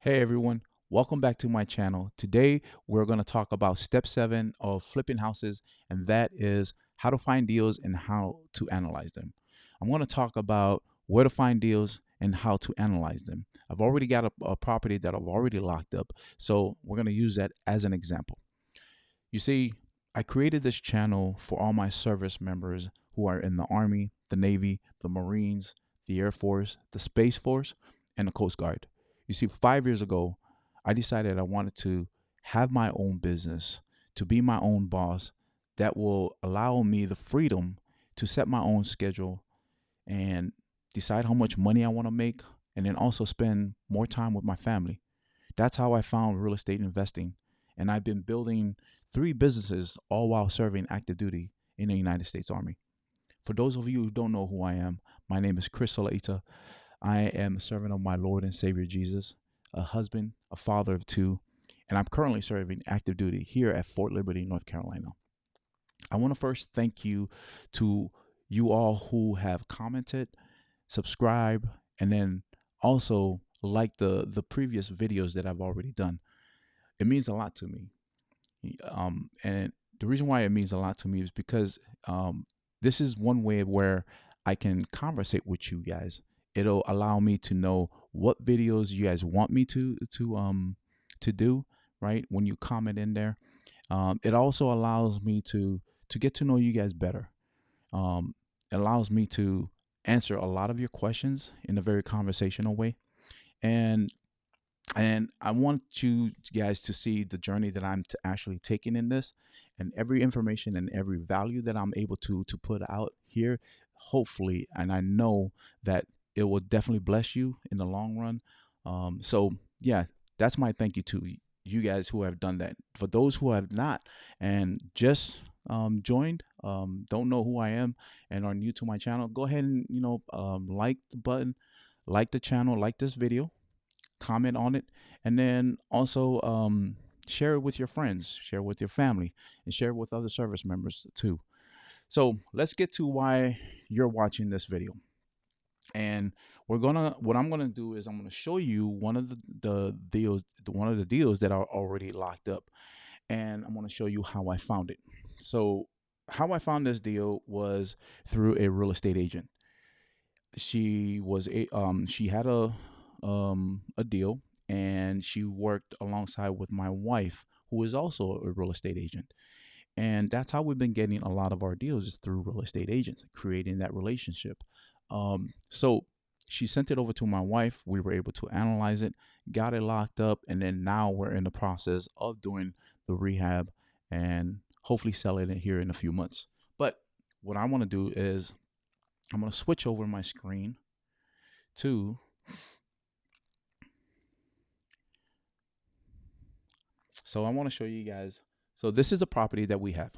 Hey everyone, welcome back to my channel. Today we're going to talk about step 7 of flipping houses, and that is how to find deals and how to analyze them. I'm going to talk about where to find deals and how to analyze them. I've already got a property that I've already locked up, so we're going to use that as an example. You see, I created this channel for all my service members who are in the Army, the Navy, the Marines, the Air Force, the Space Force, and the Coast Guard. You see, 5 years ago, I decided I wanted to have my own business, to be my own boss that will allow me the freedom to set my own schedule and decide how much money I want to make, and then also spend more time with my family. That's how I found real estate investing. And I've been building 3 businesses all while serving active duty in the United States Army. For those of you who don't know who I am, my name is Chris Solaita. I am a servant of my Lord and Savior Jesus, a husband, a father of 2, and I'm currently serving active duty here at Fort Liberty, North Carolina. I want to first thank you to you all who have commented, subscribed, and then also like the previous videos that I've already done. It means a lot to me. And the reason why it means a lot to me is because this is one way where I can conversate with you guys. It'll allow me to know what videos you guys want me to do, right? When you comment in there, it also allows me to get to know you guys better. It allows me to answer a lot of your questions in a very conversational way, and I want you guys to see the journey that I'm actually taking in this, and every information and every value that I'm able to put out here. Hopefully, and I know that it will definitely bless you in the long run. So yeah, that's my thank you to you guys who have done that. For those who have not and just joined, don't know who I am, and are new to my channel, go ahead and like the button, like the channel, like this video, comment on it, and then also share it with your friends, share it with your family, and share it with other service members too. So let's get to why you're watching this video. And what I'm gonna do is I'm gonna show you one of the deals, one of the deals that are already locked up, and I'm gonna show you how I found it. So how I found this deal was through a real estate agent. She had a deal, and she worked alongside with my wife, who is also a real estate agent. And that's how we've been getting a lot of our deals, is through real estate agents, creating that relationship. So she sent it over to my wife. We were able to analyze it, got it locked up, and then now we're in the process of doing the rehab and hopefully selling it here in a few months. But what I want to do is I'm going to switch over my screen to, so I want to show you guys. So this is the property that we have.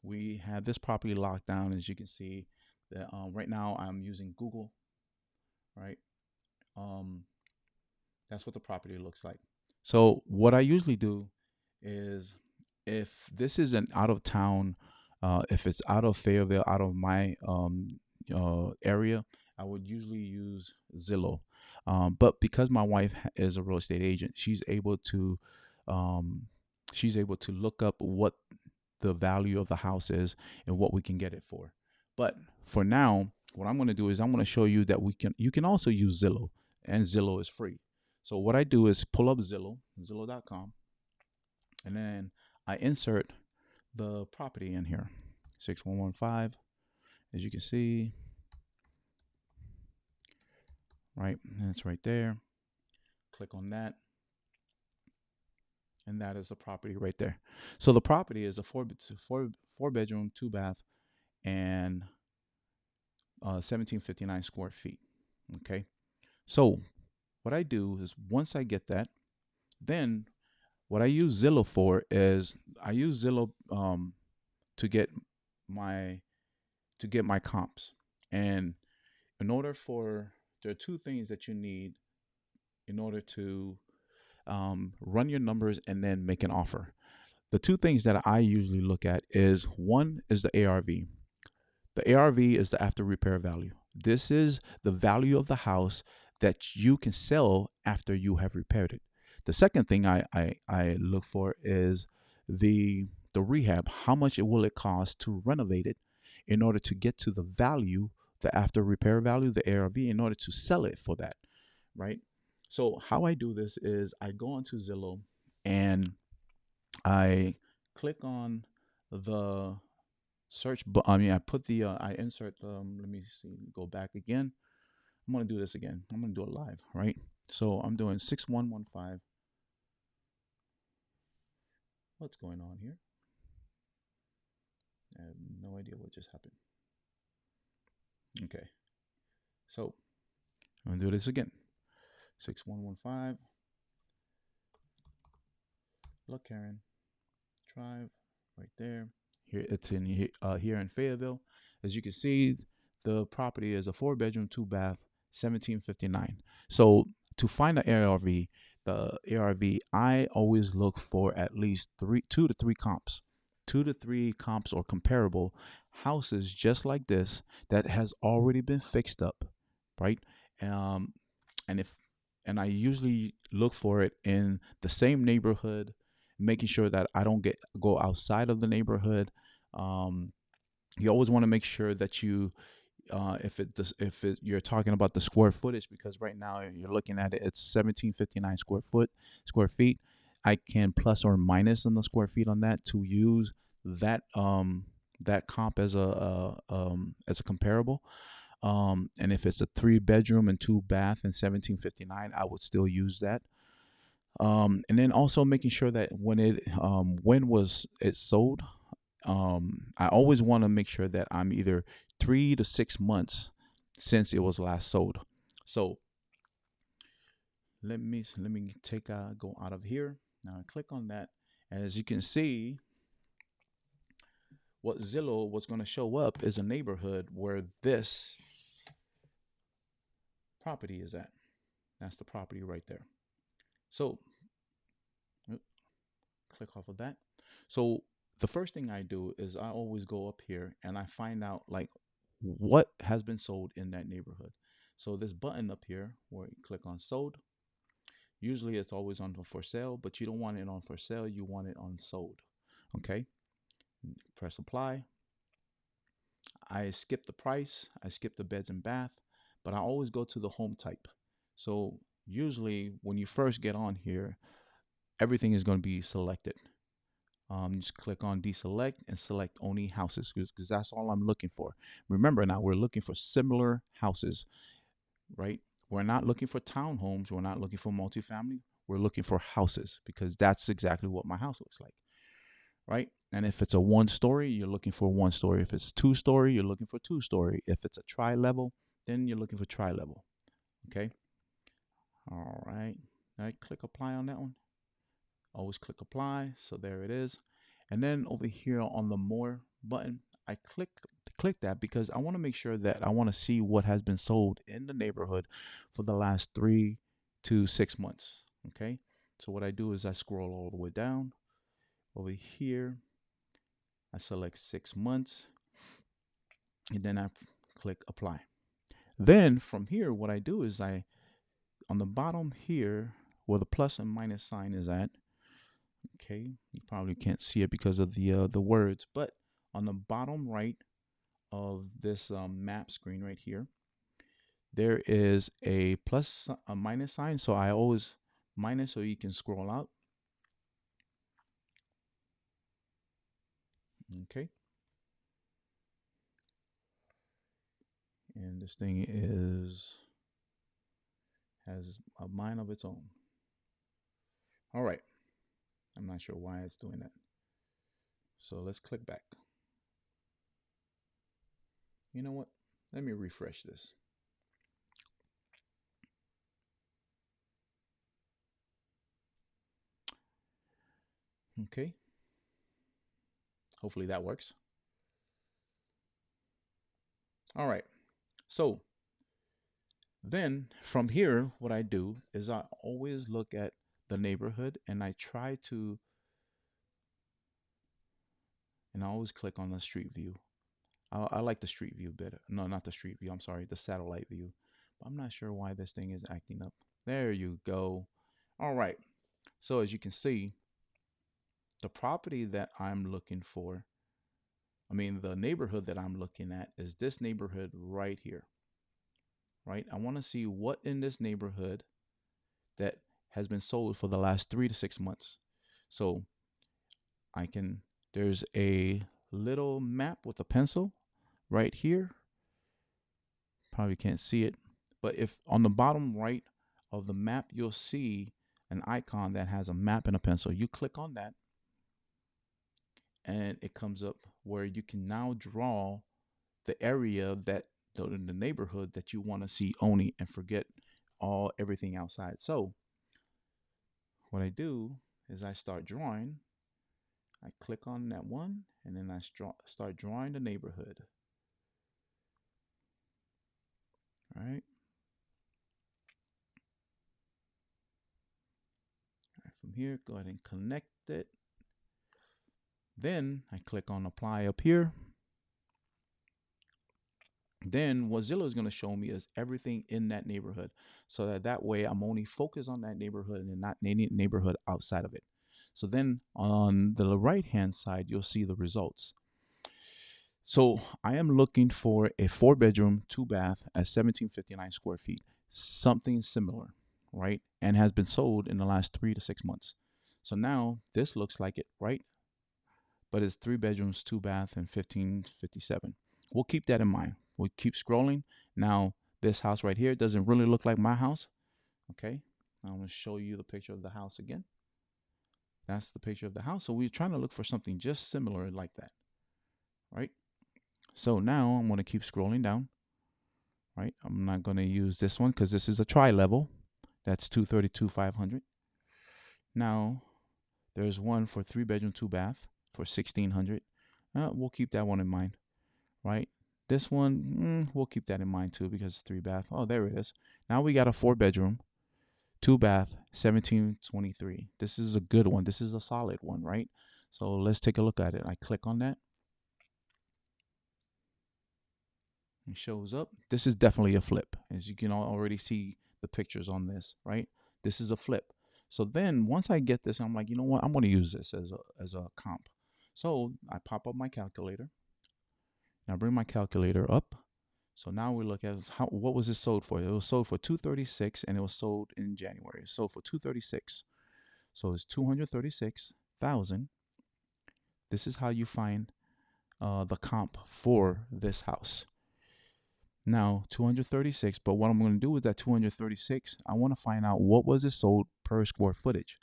We have this property locked down, as you can see. That right now I'm using Google, right? Um, that's what the property looks like. So what I usually do is, if this is an out of town, if it's out of Fayetteville, out of my area, I would usually use Zillow. But because my wife is a real estate agent, um, she's able to look up what the value of the house is and what we can get it for. But for now, what I'm going to do is I'm going to show you that you can also use Zillow, and Zillow is free. So what I do is pull up Zillow.com, and then I insert the property in here, 6115, as you can see, right? And it's right there. Click on that, and that is the property right there. So the property is a four bedroom, 2 bath, and 1759 square feet. Okay. So what I do is, once I get that, then what I use Zillow for is I use Zillow to get my comps. And in order for there are 2 things that you need in order to run your numbers and then make an offer. The 2 things that I usually look at is, one is the ARV. The ARV is the after repair value. This is the value of the house that you can sell after you have repaired it. The second thing I look for is the rehab. How much it will it cost to renovate it in order to get to the value, the after repair value, the ARV, in order to sell it for that, right? So how I do this is I go onto Zillow and I click on the search, but I mean, I put the I insert. Let me see. Go back again. I'm gonna do this again. I'm gonna do it live, right? So I'm doing 6115. What's going on here? I have no idea what just happened. Okay, so I'm gonna do this again. 6115. Look, Karen Drive, right there. Here it's in here in Fayetteville. As you can see, the property is a 4 bedroom, 2 bath, 1759. So to find the ARV, I always look for at least 2 to 3 comps, 2 to 3 comps or comparable houses just like this that has already been fixed up, right? Um, and if and I usually look for it in the same neighborhood, making sure that I don't get go outside of the neighborhood. Um, you always want to make sure that you if it, you're talking about the square footage, because right now you're looking at it, it's 1759 square feet. I can plus or minus on the square feet on that to use that that comp as a comparable. And if it's a 3 bedroom and 2 bath and 1759, I would still use that. And then also making sure that when was it sold, I always want to make sure that I'm either 3 to 6 months since it was last sold. So let me take go out of here now. I click on that, and as you can see, what Zillow was going to show up is a neighborhood where this property is at. That's the property right there. So click off of that. So the first thing I do is I always go up here and I find out like what has been sold in that neighborhood. So this button up here where you click on sold, usually it's always on for sale, but you don't want it on for sale, you want it on sold. Okay, press apply. I skip the price, I skip the beds and bath, but I always go to the home type. So usually when you first get on here, everything is going to be selected. Just click on deselect and select only houses, because that's all I'm looking for. Remember, now we're looking for similar houses, right? We're not looking for townhomes. We're not looking for multifamily. We're looking for houses, because that's exactly what my house looks like, right? And if it's a 1 story, you're looking for 1 story. If it's 2 story, you're looking for 2 story. If it's a tri-level, then you're looking for tri-level. Okay. All right. I click apply on that one. Always click apply. So there it is. And then over here on the more button, I click that because I want to make sure that I want to see what has been sold in the neighborhood for the last 3 to 6 months. Okay. So what I do is I scroll all the way down over here. I select 6 months and then I click apply. Then from here, what I do is on the bottom here where the plus and minus sign is at, okay, you probably can't see it because of the words, but on the bottom right of this map screen right here, there is a plus a minus sign. So I always minus so you can scroll out. Okay. And this thing has a mind of its own. All right. I'm not sure why it's doing that. So let's click back. You know what? Let me refresh this. Okay. Hopefully that works. All right. So then from here, what I do is I always look at the neighborhood and I try to, and I always click on the street view. I like the street view better. No, not the street view. I'm sorry, the satellite view. I'm not sure why this thing is acting up. There you go. All right. So as you can see, the property that I'm looking for, I mean, the neighborhood that I'm looking at is this neighborhood right here, right? I want to see what in this neighborhood that has been sold for the last 3 to 6 months. So I can, there's a little map with a pencil right here. Probably can't see it, but if on the bottom right of the map, you'll see an icon that has a map and a pencil. You click on that and it comes up where you can now draw the area that the neighborhood that you want to see only and forget everything outside. So what I do is I start drawing. I click on that one and then I start drawing the neighborhood. All right. From here, go ahead and connect it. Then I click on apply up here. Then what Zillow is going to show me is everything in that neighborhood, so that way I'm only focused on that neighborhood and not any neighborhood outside of it. So then on the right hand side, you'll see the results. So I am looking for a 4-bedroom, 2-bath at 1759 square feet, something similar, right? And has been sold in the last 3 to 6 months. So now this looks like it, right? But it's 3 bedrooms, 2-bath, and 1557. We'll keep that in mind. We'll keep scrolling. Now, this house right here doesn't really look like my house. Okay, I'm going to show you the picture of the house again. That's the picture of the house. So we're trying to look for something just similar like that, right? So now I'm going to keep scrolling down, right? I'm not going to use this one because this is a tri-level. That's 232,500. Now, there's one for 3 bedroom, 2-bath for 1,600. We'll keep that one in mind, right? This one, we'll keep that in mind too because it's 3-bath. Oh, there it is. Now we got a 4-bedroom, 2-bath, 1723. This is a good one. This is a solid one, right? So let's take a look at it. I click on that. It shows up. This is definitely a flip. As you can already see the pictures on this, right? This is a flip. So then once I get this, I'm like, you know what? I'm going to use this as a comp. So I pop up my calculator. Now bring my calculator up. So now we look at what was it sold for? It was sold for 236 and it was sold in January. It sold for 236. So it's 236,000. This is how you find the comp for this house. Now 236, but what I'm going to do with that 236, I want to find out what was it sold per square footage.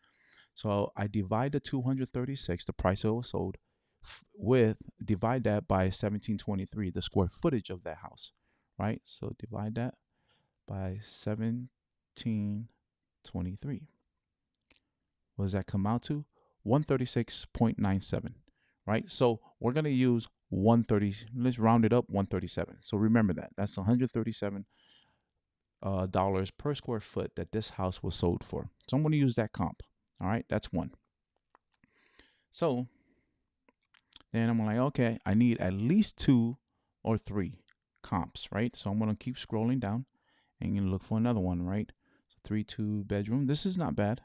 So I divide the 236, the price it was sold, divide that by 1723, the square footage of that house, right? So divide that by 1723. What does that come out to? 136.97, right? So we're going to use 130. Let's round it up, 137. So remember that. That's $137 dollars per square foot that this house was sold for. So I'm going to use that comp. All right, that's one. So then I'm like, okay, I need at least 2 or 3 comps, right? So I'm going to keep scrolling down and you look for another one, right? So 3-2 bedroom. This is not bad.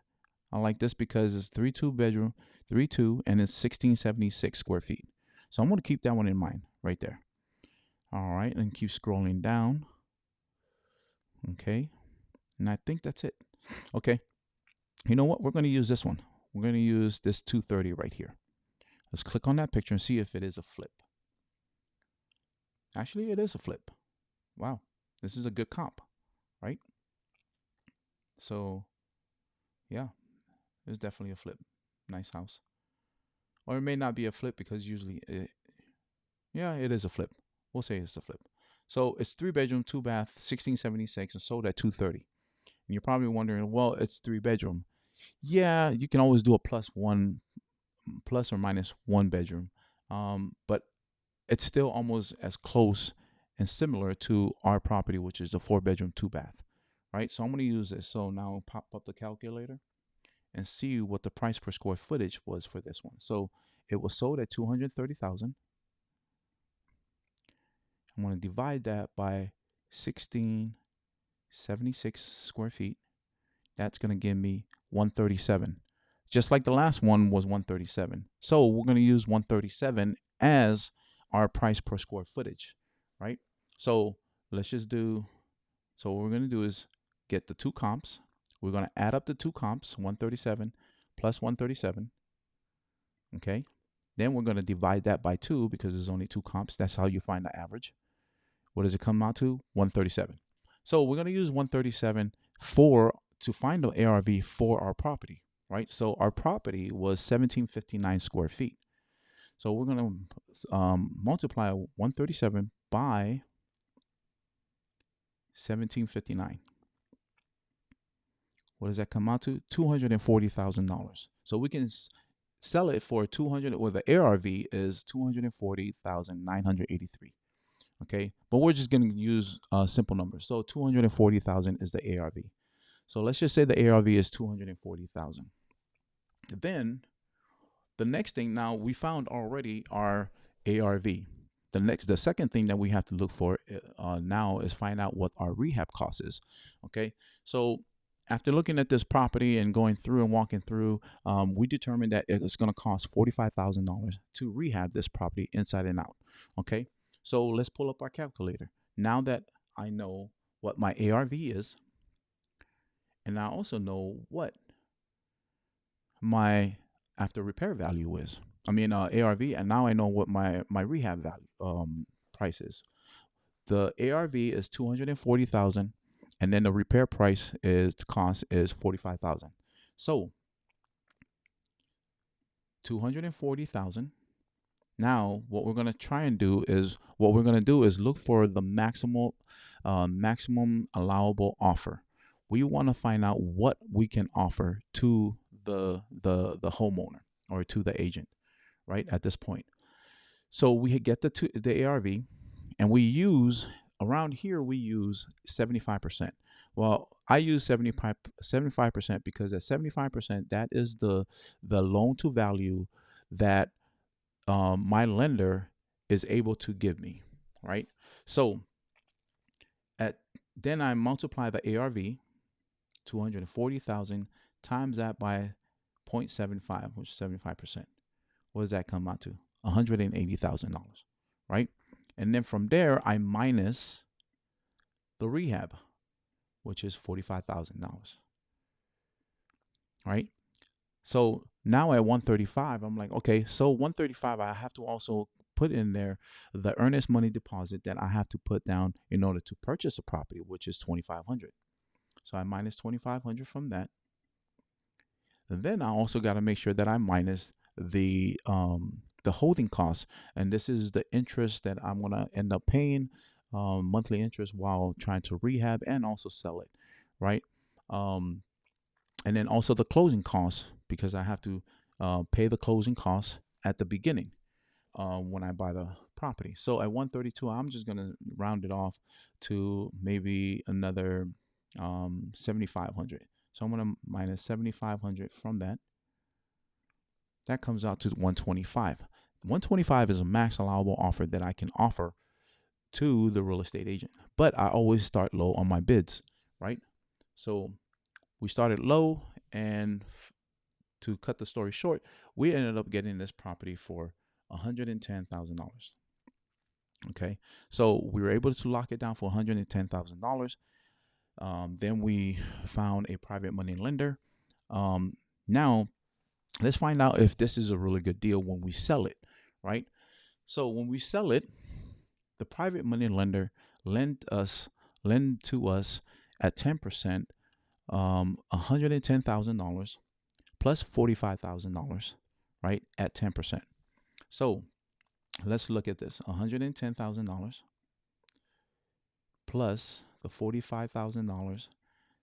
I like this because it's 3-2 bedroom, 3-2, and it's 1676 square feet. So I'm going to keep that one in mind right there. All right, and keep scrolling down. Okay, and I think that's it. Okay, you know what? We're going to use this one. We're going to use this 230 right here. Let's click on that picture and see if it is a flip. Actually, it is a flip. Wow, this is a good comp, right? So, yeah, it's definitely a flip. Nice house. Or it may not be a flip because usually, yeah, it is a flip. We'll say it's a flip. So it's 3-bedroom, 2-bath, 1676, and sold at 230. And you're probably wondering, well, it's 3-bedroom. Yeah, you can always do a plus or minus 1 bedroom, but it's still almost as close and similar to our property, which is a 4-bedroom, 2-bath, right? So I'm going to use this. So now pop up the calculator and see what the price per square footage was for this one. So it was sold at 230,000. I'm going to divide that by 16 76 square feet. That's going to give me 137. Just like the last one was 137. So we're going to use 137 as our price per square footage, right? So let's just do, so what we're going to do is get the two comps. We're going to add up the two comps, 137 plus 137, okay? Then we're going to divide that by 2 because there's only two comps. That's how you find the average. What does it come out to? 137. So we're going to use 137 to find the ARV for our property, right? So our property was 1759 square feet. So we're going to multiply 137 by 1759. What does that come out to? $240,000. So we can sell it for 200. Well, the ARV is 240,983. Okay, but we're just going to use simple numbers. So 240,000 is the ARV. So let's just say the ARV is 240,000. Then the next thing, now we found already our ARV. The second thing that we have to look for now is find out what our rehab cost is. Okay, so after looking at this property and going through and walking through, we determined that it's going to cost $45,000 to rehab this property inside and out. Okay, so let's pull up our calculator. Now that I know what my ARV is, and I also know what my after repair value is. I mean ARV, and now I know what my rehab value price is. The ARV is 240,000, and then the repair price is the cost is 45,000. So 240,000. Now what we're gonna try and do is look for the maximum allowable offer. We want to find out what we can offer to the homeowner or to the agent, right at this point. So we get the ARV, and we use around here we use 75%. Well, I use 75% because at 75%, that is the loan to value that my lender is able to give me, right? So then I multiply the ARV, 240,000, times that by 0.75, which is 75%. What does that come out to? $180,000, right? And then from there, I minus the rehab, which is $45,000, right? So now at 135, I'm like, okay, so 135, I have to also put in there the earnest money deposit that I have to put down in order to purchase a property, which is 2,500. So I minus 2,500 from that. And then I also got to make sure that I minus the holding costs, and this is the interest that I'm gonna end up paying, monthly interest while trying to rehab and also sell it, right? Um, and then also the closing costs, because I have to pay the closing costs at the beginning when I buy the property. So at 132, I'm just gonna round it off to maybe another 7,500. So I'm gonna minus 7,500 from that. That comes out to 125. 125 is a max allowable offer that I can offer to the real estate agent. But I always start low on my bids, right? So we started low, and to cut the story short, we ended up getting this property for $110,000. Okay, so we were able to lock it down for $110,000. Then we found a private money lender. Now, let's find out if this is a really good deal when we sell it, right? So when we sell it, the private money lender lend to us at 10%, $110,000 plus $45,000, right, at 10%. So let's look at this: $110,000 plus the $45,000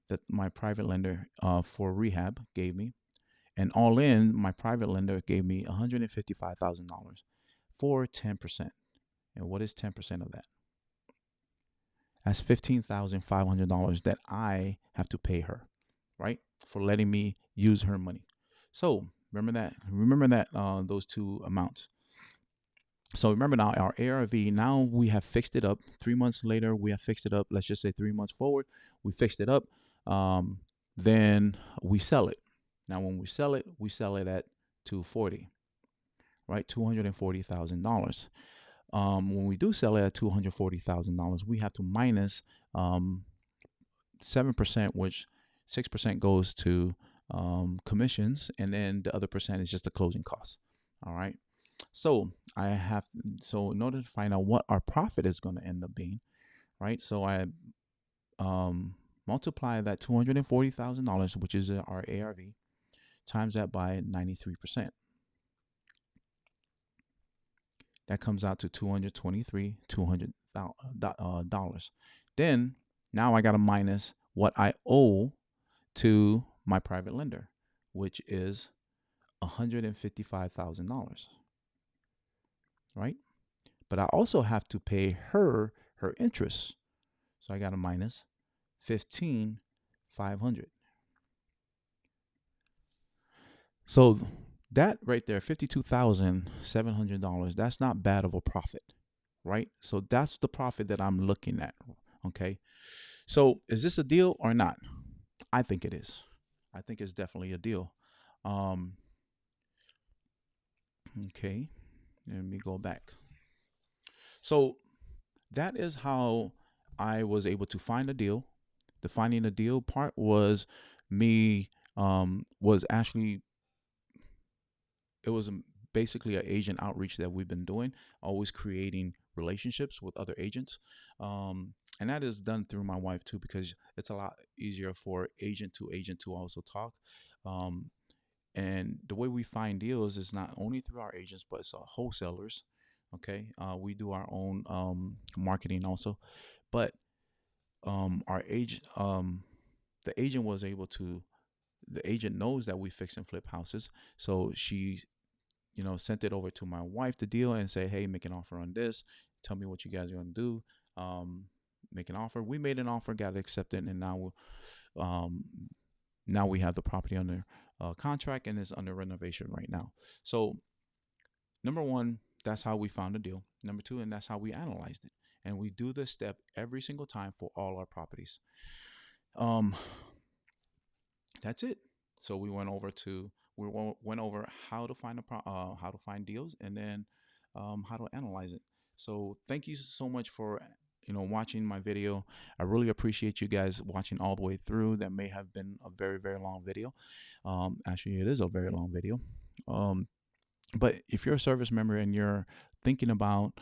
that my private lender for rehab gave me, and all in, my private lender gave me $155,000 for 10%. And what is 10% of that? That's $15,500 that I have to pay her, right, for letting me use her money. So remember that those two amounts. So remember now our ARV, now we have fixed it up. 3 months later, we have fixed it up. Let's just say 3 months forward, we fixed it up. Um, then we sell it. Now when we sell it at 240, right? $240,000. When we do sell it at $240,000, we have to minus 7%, which 6% goes to commissions, and then the other percent is just the closing costs. All right. So so in order to find out what our profit is going to end up being, right? So I um, multiply that $240,000, which is our ARV, times that by 93%. That comes out to $223,200. Then now I got to minus what I owe to my private lender, which is $155,000, right? But I also have to pay her interest. So I got a minus 15,500. So that right there, $52,700, that's not bad of a profit, right? So that's the profit that I'm looking at. Okay. So is this a deal or not? I think it is. I think it's definitely a deal. Um, okay. Let me go back. So that is how I was able to find a deal. The finding a deal part was me, was actually, it was basically an agent outreach that we've been doing, always creating relationships with other agents. And that is done through my wife too, because it's a lot easier for agent to also talk. Um, and the way we find deals is not only through our agents, but it's wholesalers. Okay. We do our own marketing also, but our agent, the agent was able to, the agent knows that we fix and flip houses. So she, sent it over to my wife, the deal, and say, hey, make an offer on this. Tell me what you guys are going to do. Make an offer. We made an offer, got it accepted, and um, now we have the property under contract and it's under renovation right now. So number one, that's how we found a deal. Number two, and that's how we analyzed it. And we do this step every single time for all our properties. Um, that's it. So we went over how to find how to find deals, and then how to analyze it. So thank you so much for watching my video. I really appreciate you guys watching all the way through. That may have been a very very long video. Actually, it is a very long video. Um, but if you're a service member and you're thinking about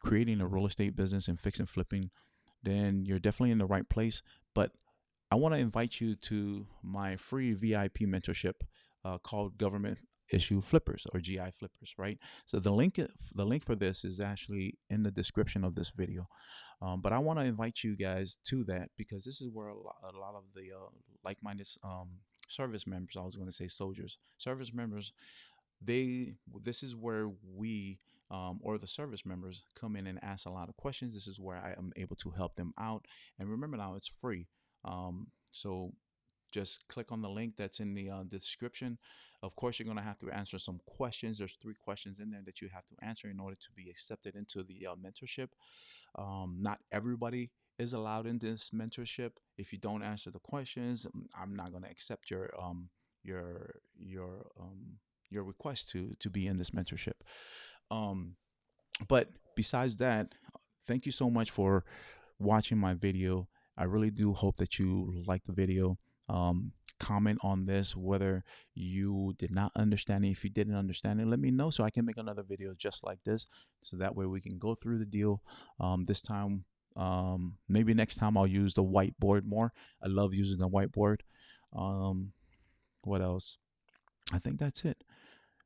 creating a real estate business and fixing flipping, then you're definitely in the right place. But I want to invite you to my free VIP mentorship called Government Issue Flippers, or GI Flippers, right? So the link for this is actually in the description of this video. But I want to invite you guys to that, because this is where a lot of the like-minded service members, I was going to say soldiers, service members, this is where we or the service members come in and ask a lot of questions. This is where I am able to help them out. And remember now, it's free. So just click on the link that's in the description. Of course, you're going to have to answer some questions. There's 3 questions in there that you have to answer in order to be accepted into the mentorship. Not everybody is allowed in this mentorship. If you don't answer the questions, I'm not going to accept your your um, your request to be in this mentorship. Um, but besides that, thank you so much for watching my video. I really do hope that you like the video. Comment on this whether you did not understand it. If you didn't understand it, let me know so I can make another video just like this. So that way we can go through the deal. This time, maybe next time I'll use the whiteboard more. I love using the whiteboard. What else? I think that's it.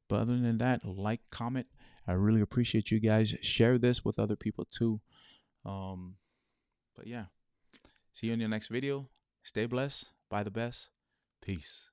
But other than that, like, comment. I really appreciate you guys. Share this with other people too. Um, but yeah, see you in your next video. Stay blessed. Buy the best. Peace.